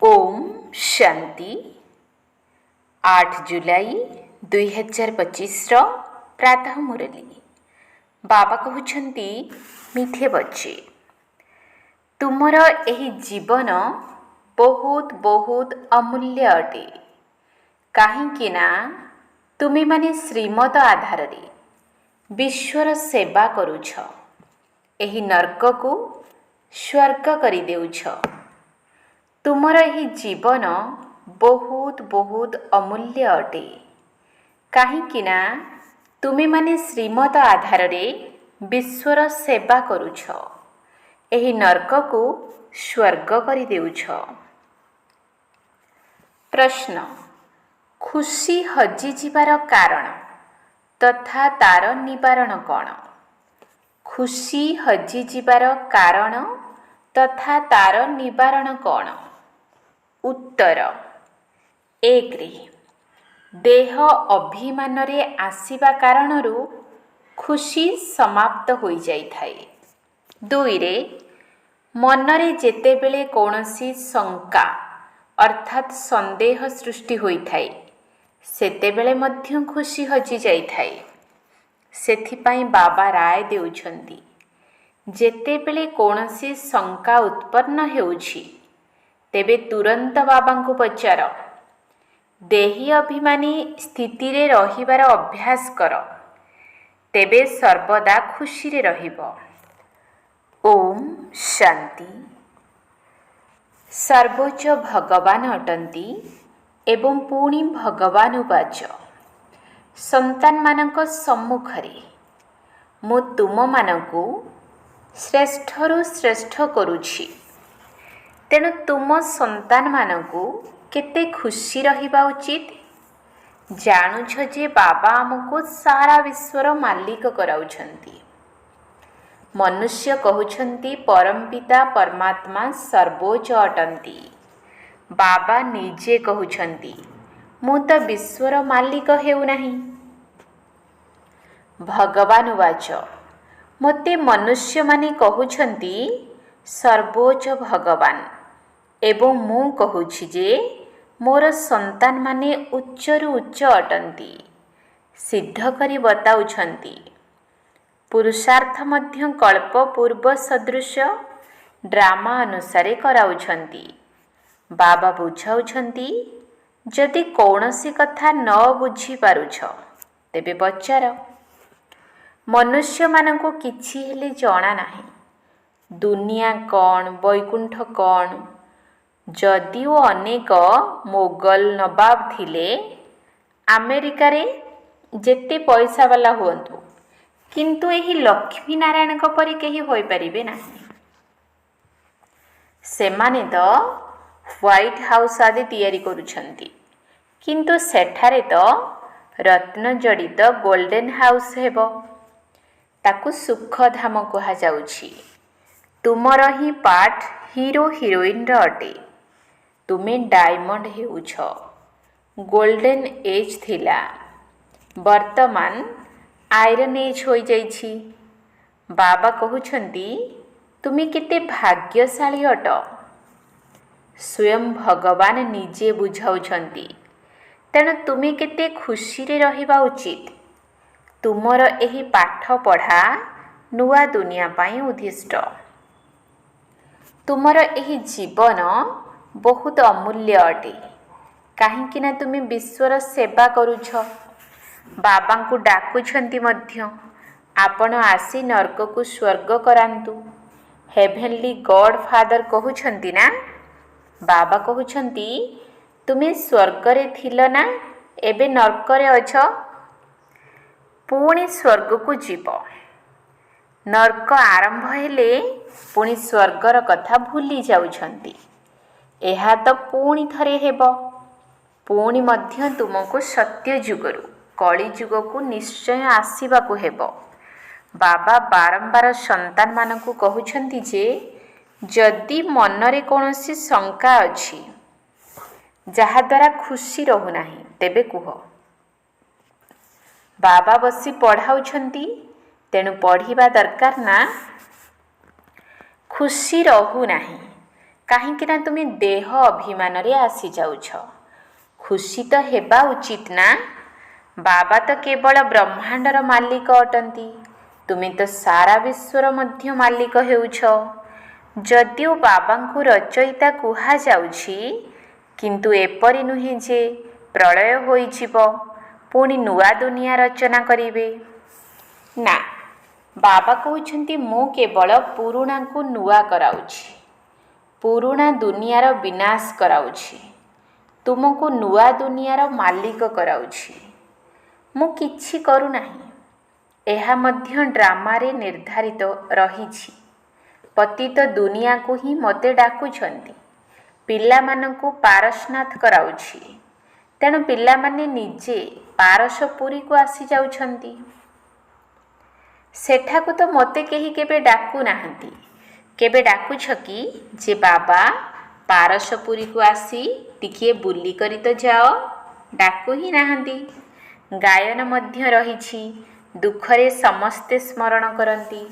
ओम शांति 8 जुलाई 2025 प्रातः मुरली बाबा कहते मिठे बच्चे तुमर एही जीवन बहुत बहुत अमूल्य अटे कहीं तुमे माने श्रीमत आधार रे विश्वर सेवा करुछ एही नर्क को स्वर्ग करि देउछ। तुमर एही जीवन बहुत बहुत अमूल्य अटे कहीं तुमे माने श्रीमत आधार रे विश्वर सेवा करुछ एही नर्क को स्वर्ग करि देउछ। प्रश्न खुशी हजि जिबार कारण तथा तार निवारण कौन? खुशी हजि जिबार कारण तथा तार निवारण कौन? उत्तर एक देह अभिमान रे आसीबा कारणरू खुशी समाप्त होई जाई थाए। दुई मनरे जेतेबेले कौनसी शंका अर्थात संदेह सृष्टि होई थाए सेतेबेले मध्य खुशी हजि जाई थाए। सेथिपाई बाबा राय देउछंती जेतेबेले कौनसी शंका उत्पन्न हेउछि तेबे तुरंत बाबा को पचार देही अभिमानी स्थिति रे रहिबार अभ्यास कर तेबे सर्वदा खुशी रे रहिबो। ओम शांति। सर्वोच्च भगवान अटंती एवं पुणी भगवान उवाच संतान मानक सम्मुखरे मु तुम मानकु श्रेष्ठरु श्रेष्ठ करुछि तेणु तुम संतान मानकु केते खुशी रहिबा उचित। जानुछ जे बाबा आमको सारा विश्वर मालिक कराउछंती। मनुष्य कहउछंती परमपिता परमात्मा सर्वोच्च अटंती। बाबा निजे कहउछंती मु तो विश्वर मालिक हेउ नाही। भगवान उवाच मोते मनुष्य माने कहउछंती सर्वोच्च भगवान एवं मु कहूछि जे मोर संतान माने उच्चरु उच्च अटंती। सिद्ध करी बताउछंती पुरुषार्थ मध्य कल्प पूर्व सदृश ड्रामा अनुसारे कराउछंती। बाबा बुझाउछंती जदि कौनसी कथा न बुझी पारुछ तेबे पचार। मनुष्य मानको किछि हेले जणा नाही दुनिया कौन बैकुंठ कौन। जदिओ अनेक मोगल नवाब थिले अमेरिका रे जेते पैसा वाला हुअंतु किंतु एही लक्ष्मी नारायण को परि केही होई परिबे नाही। सेमाने तो व्हाइट हाउस आदि तैयारी करुछंती किंतु सेठारे तो रत्न जड़ित गोल्डन हाउस हेबो ताकू सुख धाम कहा जाउछि। तुमर ही पाठ हीरो हीरोइन र अटे तुमे डायमंड हेउछ। गोल्डन एज थिला वर्तमान आयरन एज होई जाइछि। बाबा कहउछंती तुमे केते भाग्यशाली अट। स्वयं भगवान निजे बुझाउछंती तेणु तुमे केते खुशी रे रहिबा उचित। तुमर एही पाठ पढ़ा नुआ दुनिया पाई उद्दिष्ट। तुमर एही जीवन बहुत अमूल्य अटे कहीं तुमे विश्वर सेवा करुछ। बाबा को डाकुछंती मध्य आपण आसी नर्क को स्वर्ग करांतु। हेभेनली गॉड फादर कहउछंती ना। बाबा कहउछंती तुमे स्वर्ग रे थिल ना एबे नर्क रे अछ पुणी स्वर्ग को जीव। नर्क आरंभ हेले पुणी स्वर्गर कथा भूली जाउछंती। एहा तो पुणी थरे हेबो। पुणी मध्य तुमको सत्य युगरु कली युग को निश्चय आसीबा को हेबो। बाबा बारंबार संतान मानकु कहउछंती जे जदि मनरे कोनोसी शंका अछि जहा द्वारा खुशी रहु नाही तेबे कुह। बाबा बसी पढ़ाउछंती तेणु पढ़िबा दरकार ना। खुशी रहु नाही କାହିଁକିନା ତୁମେ ଦେହ ଅଭିମାନରେ ଆସିଯାଉଛ। ଖୁସି ତ ହେବା ଉଚିତ ନା। ବାବା ତ କେବଳ ବ୍ରହ୍ମାଣ୍ଡର ମାଲିକ ଅଟନ୍ତି। ତୁମେ ତ ସାରା ବିଶ୍ୱର ମଧ୍ୟ ମାଲିକ ହେଉଛ। ଯଦିଓ ବାବାଙ୍କୁ ରଚୟିତା କୁହାଯାଉଛି, କିନ୍ତୁ ଏପରି ନୁହେଁ ଯେ ପ୍ରଳୟ ହୋଇଯିବ ପୁଣି ନୂଆ ଦୁନିଆ ରଚନା କରିବେ। ନା, ବାବା କହୁଛନ୍ତି ମୁଁ କେବଳ ପୁରୁଣାକୁ ନୂଆ କରାଉଛି, ପୁରୁଣା ଦୁନିଆର ବିନାଶ କରାଉଛି, ତୁମକୁ ନୂଆ ଦୁନିଆର ମାଲିକ କରାଉଛି। ମୁଁ କିଛି କରୁନାହିଁ। ଏହା ମଧ୍ୟ ଡ୍ରାମାରେ ନିର୍ଦ୍ଧାରିତ ରହିଛି। ପତିତ ଦୁନିଆକୁ ହିଁ ମୋତେ ଡାକୁଛନ୍ତି। ପିଲାମାନଙ୍କୁ ପାରସନାଥ କରାଉଛି। ତେଣୁ ପିଲାମାନେ ନିଜେ ପାରସପୁରୀକୁ ଆସିଯାଉଛନ୍ତି। ସେଠାକୁ ତ ମୋତେ କେହି କେବେ ଡାକୁ ନାହାନ୍ତି। କେବେ ଡାକୁଛ କି ଯେ ବାବା ପାରସପୁରୀକୁ ଆସି ଟିକିଏ ବୁଲିକରି ତ ଯାଅ? ଡାକୁ ହିଁ ନାହାନ୍ତି। ଗାୟନ ମଧ୍ୟ ରହିଛି। ଦୁଃଖରେ ସମସ୍ତେ ସ୍ମରଣ କରନ୍ତି।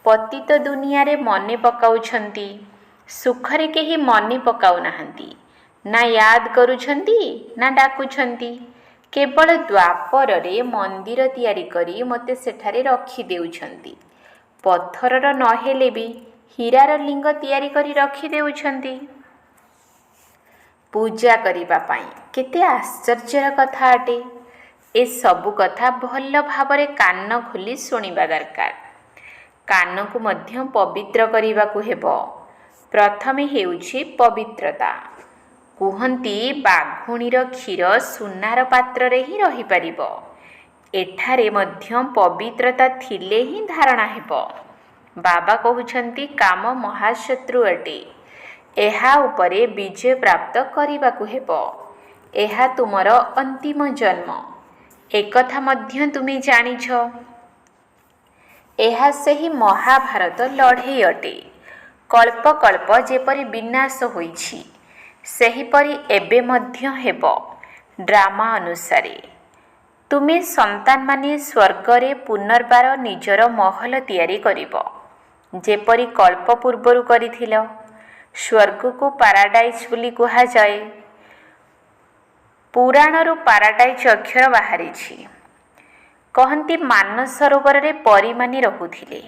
ପତିତ ଦୁନିଆରେ ମନେ ପକାଉଛନ୍ତି। ସୁଖରେ କେହି ମନେ ପକାଉନାହାନ୍ତି। ନା ୟାଦ କରୁଛନ୍ତି ନା ଡାକୁଛନ୍ତି। କେବଳ ଦ୍ୱାପରରେ ମନ୍ଦିର ତିଆରି କରି ମୋତେ ସେଠାରେ ରଖିଦେଉଛନ୍ତି। ପଥରର ନହେଲେ ବି ହୀରାର ଲିଙ୍ଗ ତିଆରି କରି ରଖିଦେଉଛନ୍ତି ପୂଜା କରିବା ପାଇଁ। କେତେ ଆଶ୍ଚର୍ଯ୍ୟର କଥା ଅଟେ। ଏସବୁ କଥା ଭଲ ଭାବରେ କାନ ଖୋଲି ଶୁଣିବା ଦରକାର। କାନକୁ ମଧ୍ୟ ପବିତ୍ର କରିବାକୁ ହେବ। ପ୍ରଥମେ ହେଉଛି ପବିତ୍ରତା। କୁହନ୍ତି ବାଘୁଣୀର କ୍ଷୀର ସୁନାର ପାତ୍ରରେ ହିଁ ରହିପାରିବ। ଏଠାରେ ମଧ୍ୟ ପବିତ୍ରତା ଥିଲେ ହିଁ ଧାରଣା ହେବ। ବାବା କହୁଛନ୍ତି କାମ ମହାଶତ୍ରୁ ଅଟେ। ଏହା ଉପରେ ବିଜୟ ପ୍ରାପ୍ତ କରିବାକୁ ହେବ। ଏହା ତୁମର ଅନ୍ତିମ ଜନ୍ମ। ଏକଥା ମଧ୍ୟ ତୁମେ ଜାଣିଛ। ଏହା ସେହି ମହାଭାରତ ଲଢ଼େଇ ଅଟେ। କଳ୍ପ କଳ୍ପ ଯେପରି ବିନାଶ ହୋଇଛି, ସେହିପରି ଏବେ ମଧ୍ୟ ହେବ ଡ୍ରାମା ଅନୁସାରେ। ତୁମେ ସନ୍ତାନମାନେ ସ୍ୱର୍ଗରେ ପୁନର୍ବାର ନିଜର ମହଲ ତିଆରି କରିବ, ଯେପରି କଳ୍ପ ପୂର୍ବରୁ କରିଥିଲ। ସ୍ୱର୍ଗକୁ ପାରାଡାଇଜ୍ ବୋଲି କୁହାଯାଏ। ପୁରାଣରୁ ପାରାଡାଇଜ୍ ଅକ୍ଷର ବାହାରିଛି। କହନ୍ତି ମାନସରୋବରରେ ପରୀମାନେ ରହୁଥିଲେ।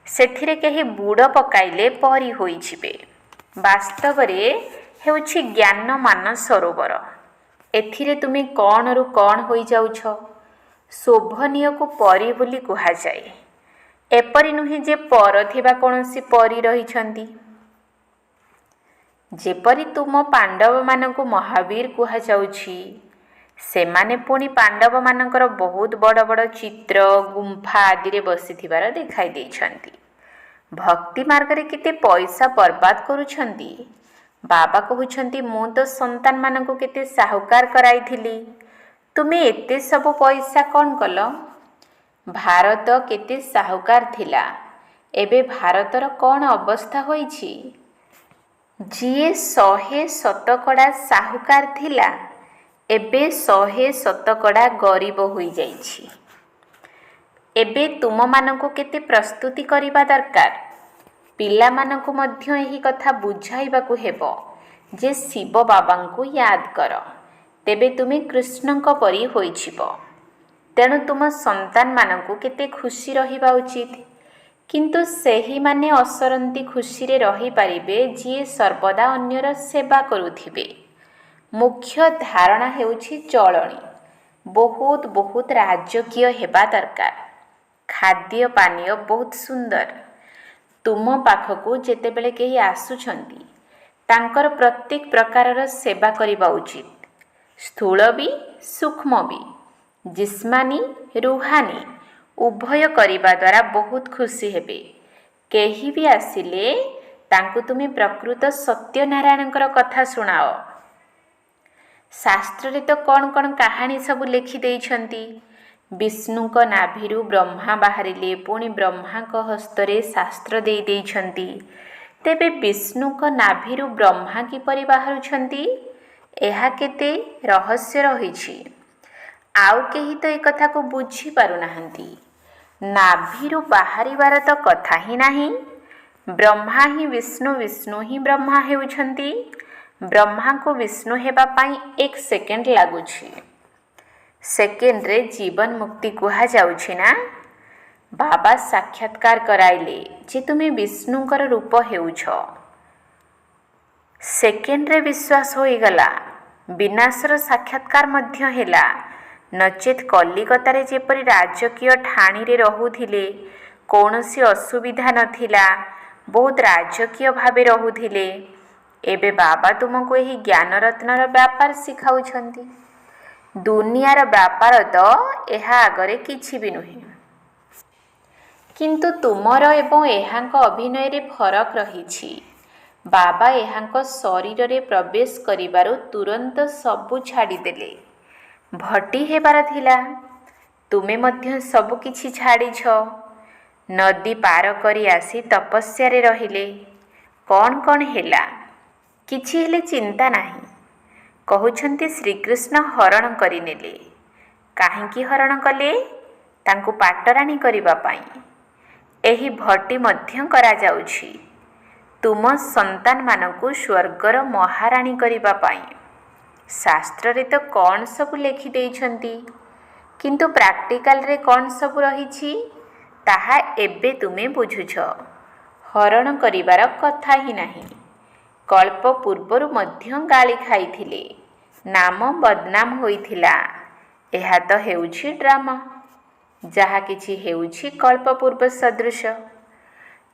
ସେଥିରେ କେହି ବୁଡ଼ ପକାଇଲେ ପରୀ ହୋଇଯିବେ। ବାସ୍ତବରେ ହେଉଛି ଜ୍ଞାନ ମାନସରୋବର। ଏଥିରେ ତୁମେ କ'ଣରୁ କ'ଣ ହୋଇଯାଉଛ। ଶୋଭନୀୟକୁ ପରୀ ବୋଲି କୁହାଯାଏ। ଏପରି ନୁହେଁ ଯେ ପର ଥିବା କୌଣସି ପରୀ ରହିଛନ୍ତି। ଯେପରି ତୁମ ପାଣ୍ଡବମାନଙ୍କୁ ମହାବୀର କୁହାଯାଉଛି। ସେମାନେ ପୁଣି ପାଣ୍ଡବମାନଙ୍କର ବହୁତ ବଡ଼ ବଡ଼ ଚିତ୍ର ଗୁମ୍ଫା ଆଦିରେ ବସିଥିବାର ଦେଖାଇ ଦେଇଛନ୍ତି। ଭକ୍ତି ମାର୍ଗରେ କେତେ ପଇସା ବର୍ବାଦ କରୁଛନ୍ତି। ବାବା କହୁଛନ୍ତି ମୁଁ ତ ସନ୍ତାନମାନଙ୍କୁ କେତେ ସାହୁକାର କରାଇଥିଲି। ତୁମେ ଏତେ ସବୁ ପଇସା କ'ଣ କଲ? ଭାରତ କେତେ ସାହୁକାର ଥିଲା। ଏବେ ଭାରତର କ'ଣ ଅବସ୍ଥା ହୋଇଛି? ଯିଏ 100% ସାହୁକାର ଥିଲା, ଏବେ 100% ଗରିବ ହୋଇଯାଇଛି। ଏବେ ତୁମମାନଙ୍କୁ କେତେ ପ୍ରସ୍ତୁତି କରିବା ଦରକାର। ପିଲାମାନଙ୍କୁ ମଧ୍ୟ ଏହି କଥା ବୁଝାଇବାକୁ ହେବ ଯେ ଶିବ ବାବାଙ୍କୁ ୟାଦ କର, ତେବେ ତୁମେ କୃଷ୍ଣଙ୍କ ପରି ହୋଇଯିବ। ତେଣୁ ତୁମ ସନ୍ତାନମାନଙ୍କୁ କେତେ ଖୁସି ରହିବା ଉଚିତ। କିନ୍ତୁ ସେହିମାନେ ଅସରନ୍ତି ଖୁସିରେ ରହିପାରିବେ ଯିଏ ସର୍ବଦା ଅନ୍ୟର ସେବା କରୁଥିବେ। ମୁଖ୍ୟ ଧାରଣା ହେଉଛି ଚଳଣି। ବହୁତ ରାଜକୀୟ ହେବା ଦରକାର। ଖାଦ୍ୟ ପାନୀୟ ବହୁତ ସୁନ୍ଦର। ତୁମ ପାଖକୁ ଯେତେବେଳେ କେହି ଆସୁଛନ୍ତି, ତାଙ୍କର ପ୍ରତ୍ୟେକ ପ୍ରକାରର ସେବା କରିବା ଉଚିତ। ସ୍ଥୂଳ ବି ସୂକ୍ଷ୍ମ ବି, ଜିସ୍ମାନି ରୁହାନୀ ଉଭୟ କରିବା ଦ୍ୱାରା ବହୁତ ଖୁସି ହେବେ। କେହି ବି ଆସିଲେ ତାଙ୍କୁ ତୁମେ ପ୍ରକୃତ ସତ୍ୟନାରାୟଣଙ୍କର କଥା ଶୁଣାଅ। ଶାସ୍ତ୍ରରେ ତ କ'ଣ କାହାଣୀ ସବୁ ଲେଖିଦେଇଛନ୍ତି। ବିଷ୍ଣୁଙ୍କ ନାଭିରୁ ବ୍ରହ୍ମା ବାହାରିଲେ, ପୁଣି ବ୍ରହ୍ମାଙ୍କ ହସ୍ତରେ ଶାସ୍ତ୍ର ଦେଇଛନ୍ତି। ତେବେ ବିଷ୍ଣୁଙ୍କ ନାଭିରୁ ବ୍ରହ୍ମା କିପରି ବାହାରୁଛନ୍ତି? ଏହା କେତେ ରହସ୍ୟ ରହିଛି। ଆଉ କେହି ତ ଏକଥାକୁ ବୁଝିପାରୁନାହାନ୍ତି। ନାଭିରୁ ବାହାରିବାର ତ କଥା ହିଁ ନାହିଁ। ବ୍ରହ୍ମା ହିଁ ବିଷ୍ଣୁ, ବିଷ୍ଣୁ ହିଁ ବ୍ରହ୍ମା ହେଉଛନ୍ତି। ବ୍ରହ୍ମାଙ୍କୁ ବିଷ୍ଣୁ ହେବା ପାଇଁ 1 ସେକେଣ୍ଡ ଲାଗୁଛି। ସେକେଣ୍ଡରେ ଜୀବନ ମୁକ୍ତି କୁହାଯାଉଛି ନା। ବାବା ସାକ୍ଷାତକାର କରାଇଲେ ଯେ ତୁମେ ବିଷ୍ଣୁଙ୍କର ରୂପ ହେଉଛ। ସେକେଣ୍ଡରେ ବିଶ୍ୱାସ ହୋଇଗଲା। ବିନାଶର ସାକ୍ଷାତକାର ମଧ୍ୟ ହେଲା। ନଚେତ୍ କଲିକତାରେ ଯେପରି ରାଜକୀୟ ଠାଣିରେ ରହୁଥିଲେ, କୌଣସି ଅସୁବିଧା ନଥିଲା, ବହୁତ ରାଜକୀୟ ଭାବେ ରହୁଥିଲେ। ଏବେ ବାବା ତୁମକୁ ଏହି ଜ୍ଞାନରତ୍ନର ବ୍ୟାପାର ଶିଖାଉଛନ୍ତି। ଦୁନିଆର ବ୍ୟାପାର ତ ଏହା ଆଗରେ କିଛି ବି ନୁହେଁ। କିନ୍ତୁ ତୁମର ଏବଂ ଏହାଙ୍କ ଅଭିନୟରେ ଫରକ ରହିଛି। ବାବା ଏହାଙ୍କ ଶରୀରରେ ପ୍ରବେଶ କରିବାରୁ ତୁରନ୍ତ ସବୁ ଛାଡ଼ିଦେଲେ। ଭଟି ହେବାର ଥିଲା। ତୁମେ ମଧ୍ୟ ସବୁ କିଛି ଛାଡ଼ିଛ। ନଦୀ ପାର କରି ଆସି ତପସ୍ୟାରେ ରହିଲେ। କ'ଣ ହେଲା? କିଛି ହେଲେ ଚିନ୍ତା ନାହିଁ। କହୁଛନ୍ତି ଶ୍ରୀକୃଷ୍ଣ ହରଣ କରିନେଲେ। କାହିଁକି ହରଣ କଲେ? ତାଙ୍କୁ ପାଟରାଣୀ କରିବା ପାଇଁ। ଏହି ଭଟି ମଧ୍ୟ କରାଯାଉଛି ତୁମ ସନ୍ତାନମାନଙ୍କୁ ସ୍ୱର୍ଗର ମହାରାଣୀ କରିବା ପାଇଁ। ଶାସ୍ତ୍ରରେ ତ କ'ଣ ସବୁ ଲେଖିଦେଇଛନ୍ତି, କିନ୍ତୁ ପ୍ରାକ୍ଟିକାଲରେ କ'ଣ ସବୁ ରହିଛି ତାହା ଏବେ ତୁମେ ବୁଝୁଛ। ହରଣ କରିବାର କଥା ହିଁ ନାହିଁ। କଳ୍ପ ପୂର୍ବରୁ ମଧ୍ୟ ଗାଳି ଖାଇଥିଲେ, ନାମ ବଦନାମ ହୋଇଥିଲା। ଏହା ତ ହେଉଛି ଡ୍ରାମା। ଯାହା କିଛି ହେଉଛି କଳ୍ପପୂର୍ବ ସଦୃଶ।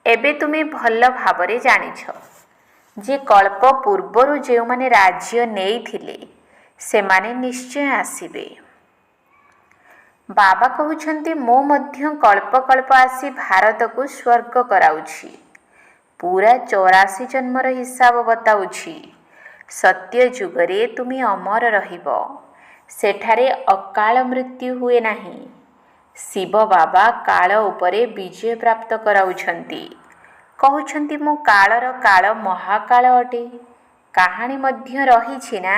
ଏବେ ତୁମେ ଭଲ ଭାବରେ ଜାଣିଛ ଯେ କଳ୍ପ ପୂର୍ବରୁ ଯେଉଁମାନେ ରାଜ୍ୟ ନେଇଥିଲେ ସେମାନେ ନିଶ୍ଚୟ ଆସିବେ। ବାବା କହୁଛନ୍ତି ମୁଁ ମଧ୍ୟ କଳ୍ପ କଳ୍ପ ଆସି ଭାରତକୁ ସ୍ୱର୍ଗ କରାଉଛି। ପୁରା 84 ଜନ୍ମର ହିସାବ ବତାଉଛି। ସତ୍ୟ ଯୁଗରେ ତୁମେ ଅମର ରହିବ। ସେଠାରେ ଅକାଳ ମୃତ୍ୟୁ ହୁଏ ନାହିଁ। ଶିବ ବାବା କାଳ ଉପରେ ବିଜୟ ପ୍ରାପ୍ତ କରାଉଛନ୍ତି। କହୁଛନ୍ତି ମୁଁ କାଳର କାଳ ମହାକାଳ ଅଟେ। କାହାଣୀ ମଧ୍ୟ ରହିଛି ନା।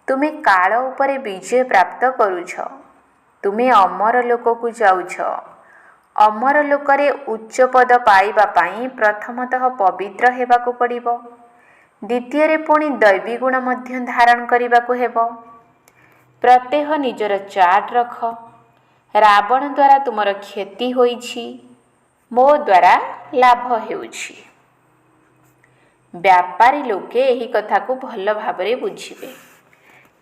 ତୁମେ କାଳ ଉପରେ ବିଜୟ ପ୍ରାପ୍ତ କରୁଛ। ତୁମେ ଅମର ଲୋକକୁ ଯାଉଛ। ଅମର ଲୋକରେ ଉଚ୍ଚ ପଦ ପାଇବା ପାଇଁ ପ୍ରଥମତଃ ପବିତ୍ର ହେବାକୁ ପଡ଼ିବ। ଦ୍ୱିତୀୟରେ ପୁଣି ଦୈବୀ ଗୁଣ ମଧ୍ୟ ଧାରଣ କରିବାକୁ ହେବ। ପ୍ରତ୍ୟେହ ନିଜର ଚାର୍ଟ ରଖ। ରାବଣ ଦ୍ୱାରା ତୁମର କ୍ଷତି ହୋଇଛି, ମୋ ଦ୍ୱାରା ଲାଭ ହେଉଛି। ବ୍ୟାପାରୀ ଲୋକେ ଏହି କଥାକୁ ଭଲ ଭାବରେ ବୁଝିବେ।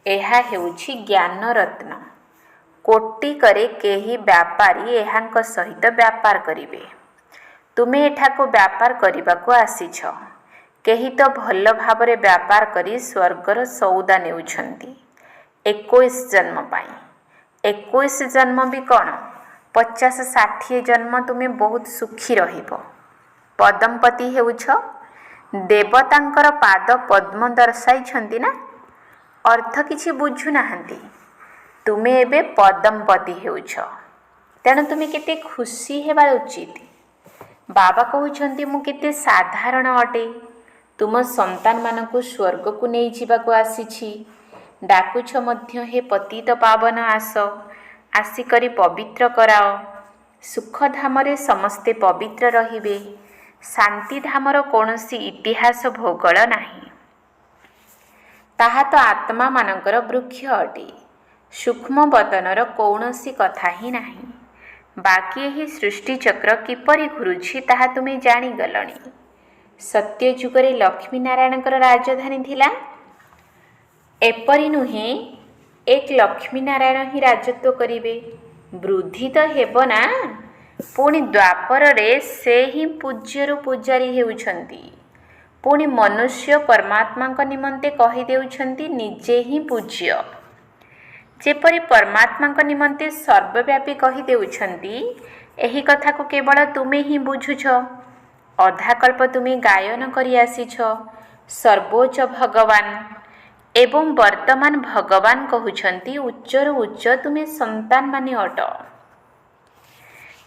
ଏହା ହେଉଛି ଜ୍ଞାନରତ୍ନ। କୋଟିକରେ କେହି ବ୍ୟାପାରୀ ଏହାଙ୍କ ସହିତ ବ୍ୟାପାର କରିବେ। ତୁମେ ଏଠାକୁ ବ୍ୟାପାର କରିବାକୁ ଆସିଛ। କେହି ତ ଭଲ ଭାବରେ ବ୍ୟାପାର କରି ସ୍ୱର୍ଗର ସଉଦା ନେଉଛନ୍ତି 21 ଜନ୍ମ ପାଇଁ। 21 ଜନ୍ମ ବି କ'ଣ, 50-60 ଜନ୍ମ ତୁମେ ବହୁତ ସୁଖୀ ରହିବ। ପଦମପତି ହେଉଛ। ଦେବତାଙ୍କର ପାଦ ପଦ୍ମ ଦର୍ଶାଇଛନ୍ତି ନା। ଅର୍ଥ କିଛି ବୁଝୁନାହାନ୍ତି। ତୁମେ ଏବେ ପଦମପତି ହେଉଛ। ତେଣୁ ତୁମେ କେତେ ଖୁସି ହେବା ଉଚିତ। ବାବା କହୁଛନ୍ତି ମୁଁ କେତେ ସାଧାରଣ ଅଟେ। ତୁମ ସନ୍ତାନମାନଙ୍କୁ ସ୍ୱର୍ଗକୁ ନେଇଯିବାକୁ ଆସିଛି। ଡାକୁଛ ମଧ୍ୟ ହେ ପତିତ ପାବନ ଆସ, ଆସିକରି ପବିତ୍ର କରାଅ। ସୁଖଧାମରେ ସମସ୍ତେ ପବିତ୍ର ରହିବେ। ଶାନ୍ତିଧାମର କୌଣସି ଇତିହାସ ଭୂଗୋଳ ନାହିଁ। ତାହା ତ ଆତ୍ମାମାନଙ୍କର ବୃକ୍ଷ ଅଟେ। ସୂକ୍ଷ୍ମ ବତନର କୌଣସି କଥା ହିଁ ନାହିଁ। ବାକି ଏହି ସୃଷ୍ଟିଚକ୍ର କିପରି ଘୁରୁଛି ତାହା ତୁମେ ଜାଣିଗଲଣି। ସତ୍ୟ ଯୁଗରେ ଲକ୍ଷ୍ମୀନାରାୟଣଙ୍କର ରାଜଧାନୀ ଥିଲା। ଏପରି ନୁହେଁ 1 ଲକ୍ଷ୍ମୀନାରାୟଣ ହିଁ ରାଜତ୍ୱ କରିବେ। ବୃଦ୍ଧି ତ ହେବ ନା। ପୁଣି ଦ୍ୱାପରରେ ସେ ହିଁ ପୂଜ୍ୟରୁ ପୂଜାରୀ ହେଉଛନ୍ତି। ପୁଣି ମନୁଷ୍ୟ ପରମାତ୍ମାଙ୍କ ନିମନ୍ତେ କହିଦେଉଛନ୍ତି ନିଜେ ହିଁ ପୂଜ୍ୟ। ଯେପରି ପରମାତ୍ମାଙ୍କ ନିମନ୍ତେ ସର୍ବବ୍ୟାପୀ କହିଦେଉଛନ୍ତି, ଏହି କଥାକୁ କେବଳ ତୁମେ ହିଁ ବୁଝୁଛ। ଅଧାକଳ୍ପ ତୁମେ ଗାୟନ କରି ଆସିଛ ସର୍ବୋଚ୍ଚ ଭଗବାନ, ଏବଂ ବର୍ତ୍ତମାନ ଭଗବାନ କହୁଛନ୍ତି ଉଚ୍ଚରୁ ଉଚ୍ଚ ତୁମେ ସନ୍ତାନମାନେ ଅଟ।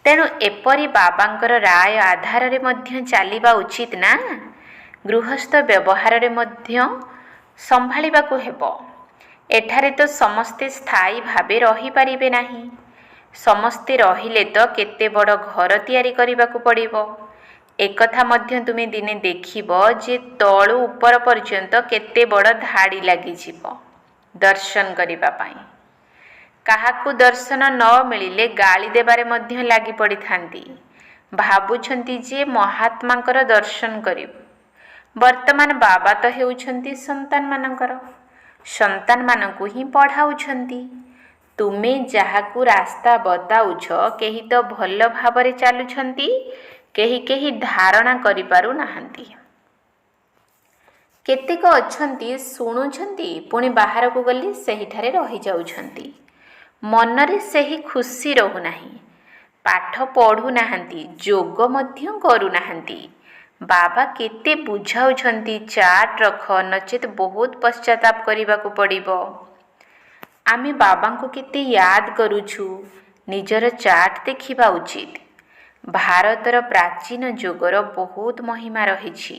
ତେଣୁ ଏପରି ବାବାଙ୍କର ରାୟ ଆଧାରରେ ମଧ୍ୟ ଚାଲିବା ଉଚିତ ନା। ଗୃହସ୍ଥ ବ୍ୟବହାରରେ ମଧ୍ୟ ସମ୍ଭାଳିବାକୁ ହେବ। ଏଠାରେ ତ ସମସ୍ତେ ସ୍ଥାୟୀ ଭାବେ ରହିପାରିବେ ନାହିଁ। ସମସ୍ତେ ରହିଲେ ତ କେତେ ବଡ଼ ଘର ତିଆରି କରିବାକୁ ପଡ଼ିବ। एकथा मध्य तुमे दिने देखिब जे तळु ऊपर पर्यंत केते बड़ धाड़ी लगी दर्शन करिबा पाई। काहाकू दर्शन न मिलिले गाली देबारे मध्य लागी पड़ी थांती। भाबुछंती जे महात्मांकर दर्शन करिबु। वर्तमान बाबा तो हेउछंती संतान मानकर, संतान मानकू ही पढ़ाउछंती। तुमे जाहाकू रास्ता बताउछ केही तो भल भाबरे चालुछंती, केही केही धारणा करि पारु नाहंती। केतेक अछंती शुणुछंती पुणी बाहर को गली सेहिठारे रही जाउछंती। मनरे सेही खुशी रहु नाही। पाठ पढ़ु नाहंती, जोग मध्य करू नाहंती। बाबा केते बुझाउछंती चाट रख नचेत बहुत पश्चाताप करिबाकू पड़िबो। आमे बाबांको केते याद करूछु, निजर चाट देखिबा उचित। भारतर प्राचीन जोगर बहुत महिमा रहिछि।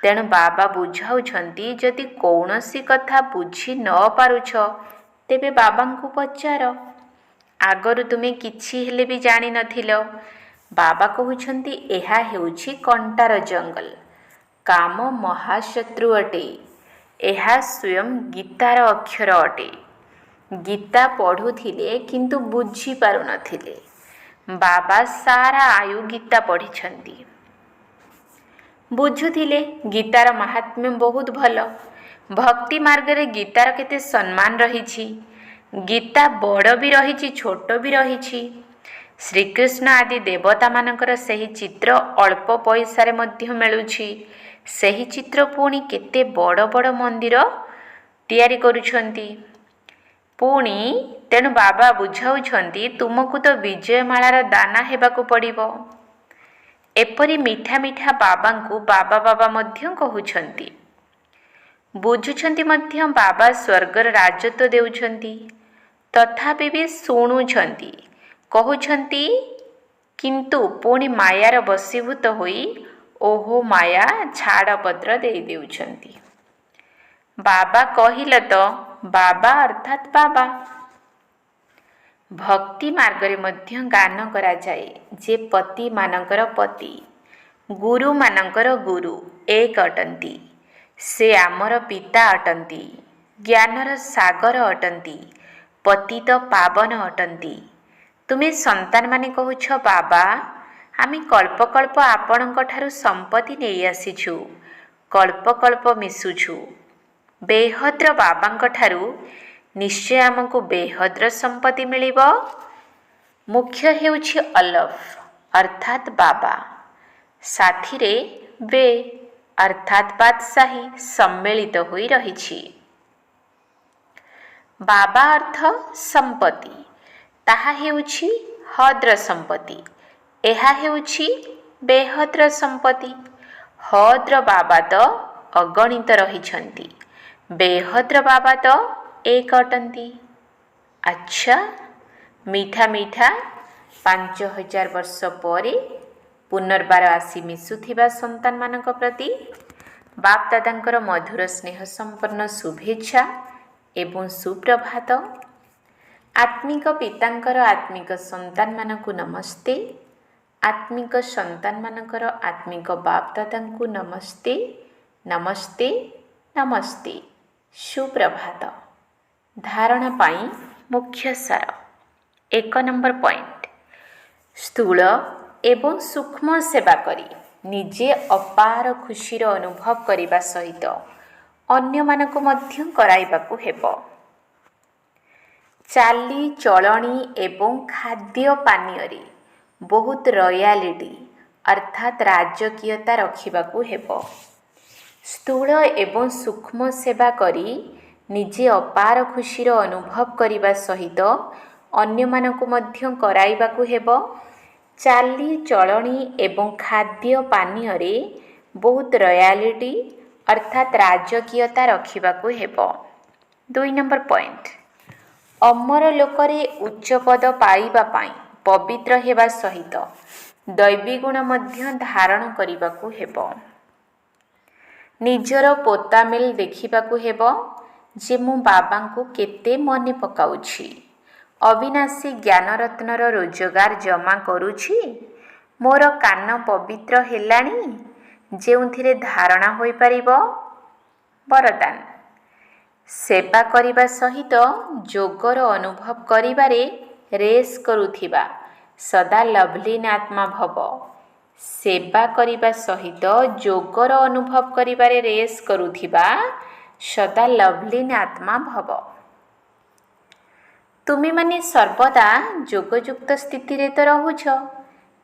तेणु बाबा बुझाउछंती जदि कौनसी कथा बुझी न पारुछ तेबे बाबांको पचार। आगरु तुमे किछि हेले भी जानि नथिलो। बाबा कहउछंती एहा हेउछि कंटार जंगल, काम महाशत्रु अटे। एहा स्वयं गीतार अक्षर अटे। गीता पढ़ुथिले किंतु बुझी पारु नथिले। बाबा सारा आयु गीता पढ़िछंती, बुझुथिले गीतार महात्म्य बहुत भल। भक्ति मार्ग रे गीतार केते सम्मान रहिछि। गीता बड़ भी रहिछि, छोट भी रहिछि। श्रीकृष्ण आदि देवता मानकर सही चित्र अल्प पैसारे मध्य मिलुछि। सही चित्र पुणी केते बड़ बड़ मंदिर तैयारी करुछंती। पुणी तेणु बाबा बुझाउछंती तुमको तो विजयमालार दाना हेबाकू पड़िबो। एपरी मीठा मीठा बाबांकू बाबा बाबा मध्य कहउछंती। बुझुछंती मध्य बाबा स्वर्गर राजत्व देउछंती। तथापि भी शुणुछंती, कहउछंती किंतु पुणी मायार बसीभूत होई ओहो माया झाड़पत्र दे देउछंती। बाबा कहिल तो बाबा अर्थात बाबा। भक्ति मार्गरे मध्य गान करा जाए जे पति मानकर पति, गुरु मानकर गुरु एक अटंती। से आमर पिता अटंती, ज्ञानर सागर अटंती, पतित पावन अटंती। तुमे संतान माने कहूछ बाबा आमी कल्प कल्प आपणक ठारु संपत्ति नहीं आसीछु, कल्प कल्प मिसुछु। बेहद्र बाबांक ठारु निश्चय आमको बेहद्र संपत्ति मिलिबो। मुख्य हेउछि अलफ अर्थात बाबा, साथी रे बे अर्थात बादशाही सम्मिलित होई रहिछि। बाबा अर्थ संपत्ति, ताहा हेउछि हद्र संपत्ति। एहा हेउछि बेहद्र संपत्ति। हद्र बाबा तो अगणित रहिछंती, बेहद्र बाबा तो एक अटंती। अच्छा, मीठा मीठा 5000 वर्ष पर पुनर्बार आसी मिसुथिबा संतान मानक प्रति बाप दादांकर मधुर स्नेह संपन्न शुभेच्छा एवं सुप्रभात। आत्मिक पितांकर आत्मिक संतान मानकु नमस्ते। आत्मिक संतान मानकर आत्मिक बाप दादांकु नमस्ते नमस्ते नमस्ते। सुप्रभात। धारणा पाई मुख्य सार। 1 नंबर पॉइंट, स्थूल एवं सूक्ष्म सेवा करी निजे अपार खुशीर अनुभव करिबा सहित अन्य मानकु मध्य कराइबाकू हेबो। चाली चलणी एवं खाद्य पानीय बहुत रॉयलिटी अर्थात राजकीयता रखिबाकू हेबो। स्थूल एवं सूक्ष्म सेवा करी निजे अपार खुशीर अनुभव करिबा सहित अन्य मानकु मध्य कराइबाकू हेबो। चाली चलणी एवं खाद्य पानीय बहुत रॉयलिटी अर्थात राजकीयता रखिबाकू हेबो। 2 नंबर पॉइंट, अमर लोकरे उच्च पद पाइबा पाई पवित्र हेबा सहित दैवी गुण मध्य धारण करिबाकू हेबो। निजर पोतामेल देखिबाकू हेबो जे मु बाबांकू केते मने पकाउछि। अविनाशी ज्ञान रत्नर रोजगार जमा करुछि, ମୋର କାନ ପବିତ୍ର ହେଲାଣି ଯେଉଁଥିରେ ଧାରଣା ହୋଇପାରିବ। ବରଦାନ ସେବା କରିବା ସହିତ ଯୋଗର ଅନୁଭବ କରିବାରେ ରେସ୍ କରୁଥିବା ସଦା ଲଭ୍ଲିନ୍ ଆତ୍ମା ଭବ। ସେବା କରିବା ସହିତ ଯୋଗର ଅନୁଭବ କରିବାରେ ରେସ୍ କରୁଥିବା ସଦା ଲଭ୍ଲିନ୍ ଆତ୍ମା ଭବ। ତୁମେମାନେ ସର୍ବଦା ଯୋଗଯୁକ୍ତ ସ୍ଥିତିରେ ତ ରହୁଛ,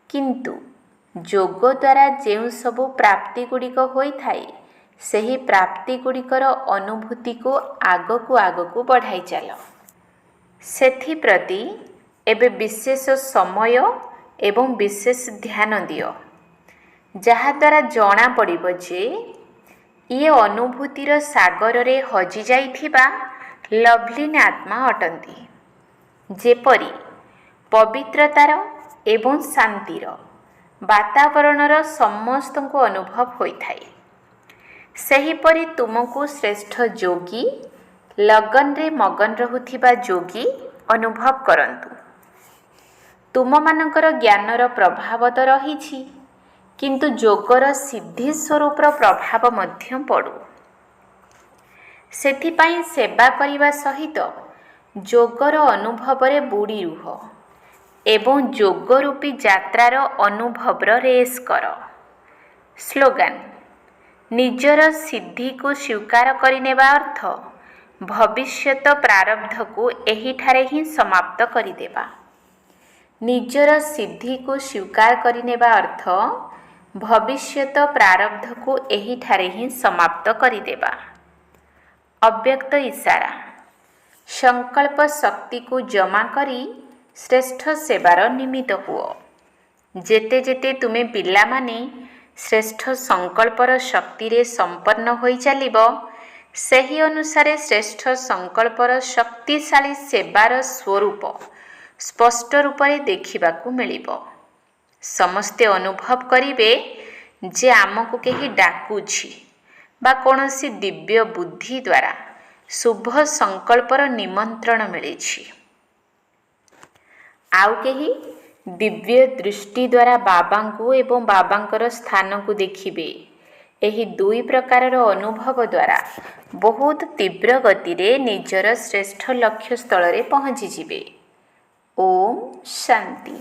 କିନ୍ତୁ ଯୋଗ ଦ୍ୱାରା ଯେଉଁ ସବୁ ପ୍ରାପ୍ତି ଗୁଡ଼ିକ ହୋଇଥାଏ ସେହି ପ୍ରାପ୍ତି ଗୁଡ଼ିକର ଅନୁଭୂତିକୁ ଆଗକୁ ଆଗକୁ ବଢ଼ାଇ ଚାଲ। ସେଥିପ୍ରତି ଏବେ ବିଶେଷ ସମୟ ଏବଂ ବିଶେଷ ଧ୍ୟାନ ଦିଅ, ଯାହାଦ୍ୱାରା ଜଣାପଡ଼ିବ ଯେ ଇଏ ଅନୁଭୂତିର ସାଗରରେ ହଜିଯାଇଥିବା ଲଭ୍ଲିନ୍ ଆତ୍ମା ଅଟନ୍ତି। ଯେପରି ପବିତ୍ରତାର ଏବଂ ଶାନ୍ତିର ବାତାବରଣର ସମସ୍ତଙ୍କୁ ଅନୁଭବ ହୋଇଥାଏ, ସେହିପରି ତୁମକୁ ଶ୍ରେଷ୍ଠ ଯୋଗୀ, ଲଗନରେ ମଗନ ରହୁଥିବା ଯୋଗୀ ଅନୁଭବ କରନ୍ତୁ। ତୁମମାନଙ୍କର ଜ୍ଞାନର ପ୍ରଭାବ ତ ରହିଛି, କିନ୍ତୁ ଯୋଗର ସିଦ୍ଧି ସ୍ୱରୂପର ପ୍ରଭାବ ମଧ୍ୟ ପଡ଼ୁ। ସେଥିପାଇଁ ସେବା କରିବା ସହିତ ଯୋଗର ଅନୁଭବରେ ବୁଡ଼ି ରୁହ ଏବଂ ଯୋଗ ରୂପୀ ଯାତ୍ରାର ଅନୁଭବର ରେସ୍ କର। ସ୍ଲୋଗାନ ନିଜର ସିଦ୍ଧିକୁ ସ୍ୱୀକାର କରିନେବା ଅର୍ଥ ଭବିଷ୍ୟତ ପ୍ରାରବ୍ଧକୁ ଏହିଠାରେ ହିଁ ସମାପ୍ତ କରିଦେବା। ନିଜର ସିଦ୍ଧିକୁ ସ୍ୱୀକାର କରିନେବା ଅର୍ଥ ଭବିଷ୍ୟତ ପ୍ରାରବ୍ଧକୁ ଏହିଠାରେ ହିଁ ସମାପ୍ତ କରିଦେବା। ଅବ୍ୟକ୍ତ ଇଶାରା ସଂକଳ୍ପ ଶକ୍ତିକୁ ଜମା କରି ଶ୍ରେଷ୍ଠ ସେବାର ନିମିତ୍ତ ହୁଅ। ଯେତେ ଯେତେ ତୁମେ ପିଲାମାନେ ଶ୍ରେଷ୍ଠ ସଂକଳ୍ପର ଶକ୍ତିରେ ସମ୍ପନ୍ନ ହୋଇ ଚାଲିବ, ସେହି ଅନୁସାରେ ଶ୍ରେଷ୍ଠ ସଂକଳ୍ପର ଶକ୍ତିଶାଳୀ ସେବାର ସ୍ୱରୂପ ସ୍ପଷ୍ଟ ରୂପରେ ଦେଖିବାକୁ ମିଳିବ। ସମସ୍ତେ ଅନୁଭବ କରିବେ ଯେ ଆମକୁ କେହି ଡାକୁଛି ବା କୌଣସି ଦିବ୍ୟ ବୁଦ୍ଧି ଦ୍ୱାରା ଶୁଭ ସଂକଳ୍ପର ନିମନ୍ତ୍ରଣ ମିଳିଛି। ଆଉ କେହି ଦିବ୍ୟ ଦୃଷ୍ଟି ଦ୍ୱାରା ବାବାଙ୍କୁ ଏବଂ ବାବାଙ୍କର ସ୍ଥାନକୁ ଦେଖିବେ। ଏହି ଦୁଇ ପ୍ରକାରର ଅନୁଭବ ଦ୍ୱାରା ବହୁତ ତୀବ୍ର ଗତିରେ ନିଜର ଶ୍ରେଷ୍ଠ ଲକ୍ଷ୍ୟ ସ୍ଥଳରେ ପହଞ୍ଚିଯିବେ। ଓମ୍ ଶାନ୍ତି।